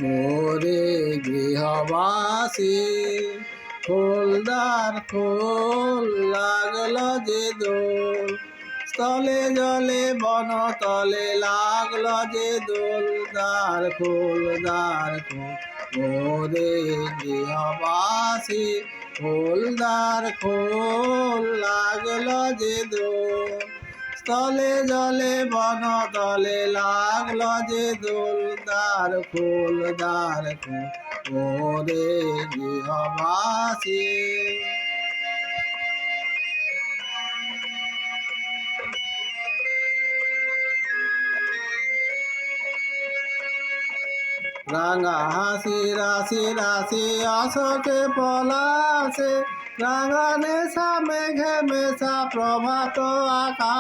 মোরে গৃহবাসী ফুলদার ফুল লাগল যে দোল, স্থলে জলে বন তলে লাগল যে দোল, দ্বার খোল দ্বার খোল মোরে গৃহবাসী ফুলদার খোল লাগল যে দোল, স্থলে জলে বন তলে লাগল যে দোল, দ্বার খোল মোরে গৃহবাসী। রাঙা হাসি রাশি রাশি অশোকে পলাশে, রাঙা নেশা মেঘে মেশা প্রভাত আকাশ।